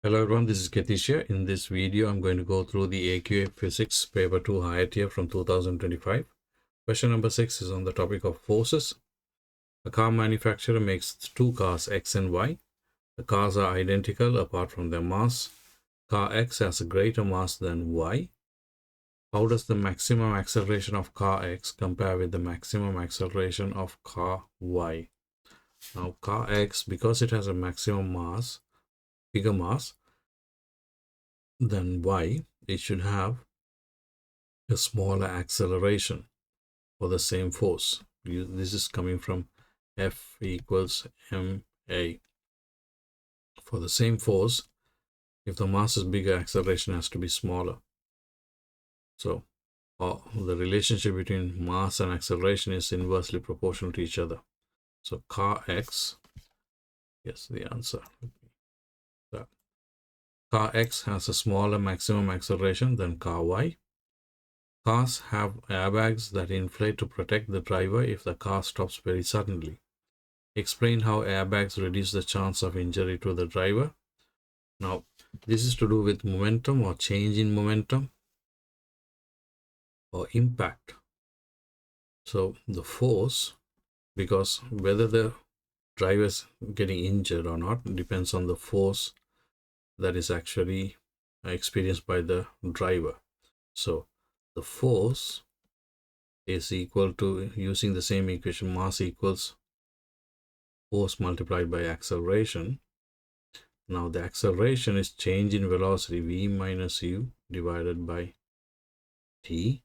Hello everyone, this is Ketisha. In this video, I'm going to go through the AQA Physics Paper 2 Higher Tier from 2025. Question number 6 is on the topic of forces. A car manufacturer makes two cars X and Y. The cars are identical apart from their mass. Car X has a greater mass than Y. How does the maximum acceleration of car X compare with the maximum acceleration of car Y? Now car X, because it has a maximum mass, bigger mass than Y, it should have a smaller acceleration for the same force. This is coming from F equals ma. For the same force, if the mass is bigger, acceleration has to be smaller. So the relationship between mass and acceleration is inversely proportional to each other. So car X, yes, the answer. So, car X has a smaller maximum acceleration than car Y. Cars have airbags that inflate to protect the driver if the car stops very suddenly. Explain how airbags reduce the chance of injury to the driver. Now, this is to do with momentum or change in momentum or impact. So the force, because whether the driver is getting injured or not depends on the force that is actually experienced by the driver. So the force is equal to, using the same equation, mass equals force multiplied by acceleration. Now the acceleration is change in velocity, v minus u divided by t.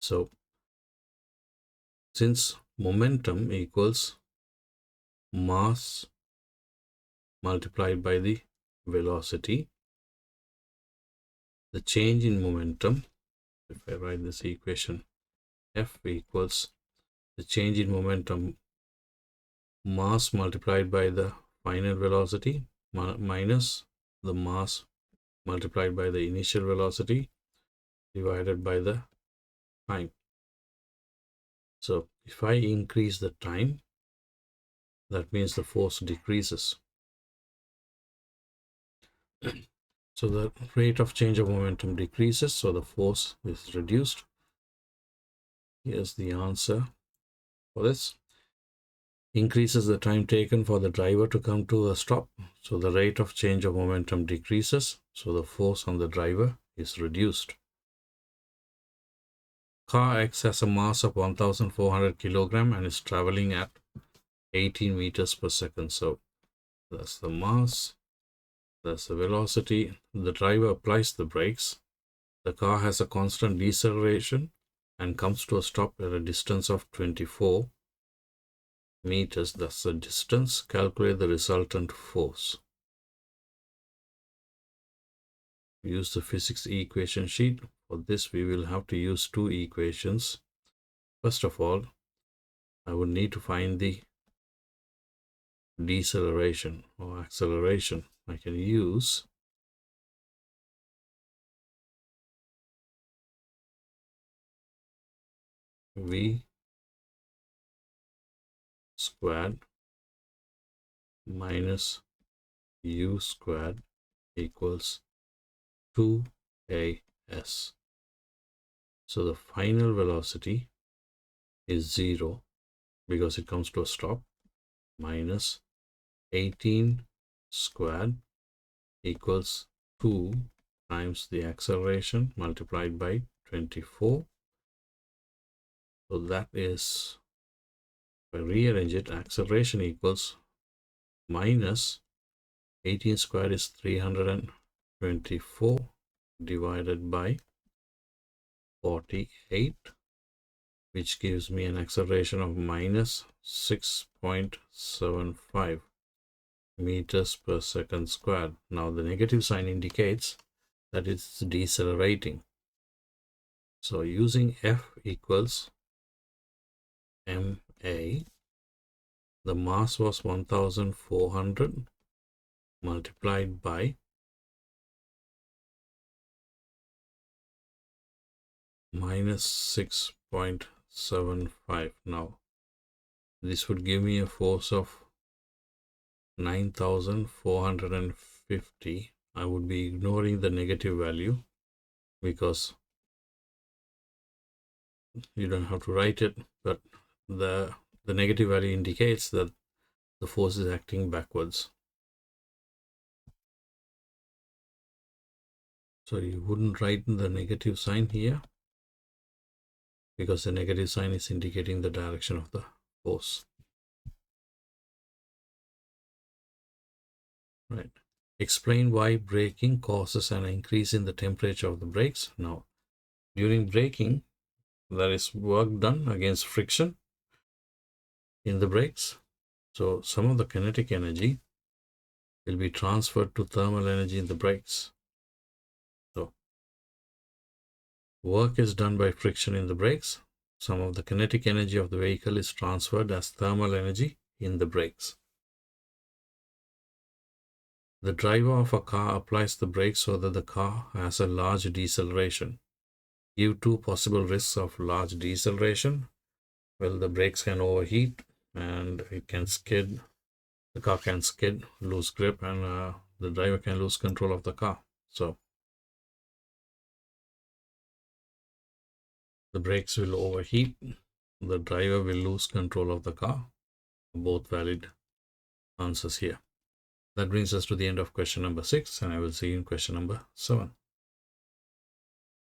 So since momentum equals mass multiplied by the velocity, the change in momentum, if I write this equation, F equals the change in momentum mass multiplied by the final velocity minus the mass multiplied by the initial velocity divided by the time. So if I increase the time, that means the force decreases. So the rate of change of momentum decreases, so the force is reduced. Here's the answer for this. Increases the time taken for the driver to come to a stop, so the rate of change of momentum decreases, so the force on the driver is reduced. Car X has a mass of 1400 kilogram and is traveling at 18 meters per second. So that's the mass, that's the velocity. The driver applies the brakes. The car has a constant deceleration and comes to a stop at a distance of 24 meters. That's the distance. Calculate the resultant force. Use the physics equation sheet. For this, we will have to use two equations. First of all, I would need to find the deceleration or acceleration. I can use v squared minus u squared equals 2as. So the final velocity is 0 because it comes to a stop, minus 18 squared equals 2 times the acceleration multiplied by 24. So that is, if I rearrange it, acceleration equals minus 18 squared is 324 divided by 48, which gives me an acceleration of minus 6.75 meters per second squared. Now the negative sign indicates that it's decelerating. So using F equals ma, the mass was 1400 multiplied by minus 6.75. Now this would give me a force of 9450 50, I would be ignoring the negative value because you don't have to write it, but the negative value indicates that the force is acting backwards. So you wouldn't write the negative sign here because the negative sign is indicating the direction of the force. Right. Explain why braking causes an increase in the temperature of the brakes. Now, during braking, there is work done against friction in the brakes. So some of the kinetic energy will be transferred to thermal energy in the brakes. So work is done by friction in the brakes. Some of the kinetic energy of the vehicle is transferred as thermal energy in the brakes. The driver of a car applies the brakes so that the car has a large deceleration. Give two possible risks of large deceleration. Well, the brakes can overheat and it can skid. The car can skid, lose grip, and the driver can lose control of the car. So the brakes will overheat. The driver will lose control of the car. Both valid answers here. That brings us to the end of question number 6, and I will see you in question number 7.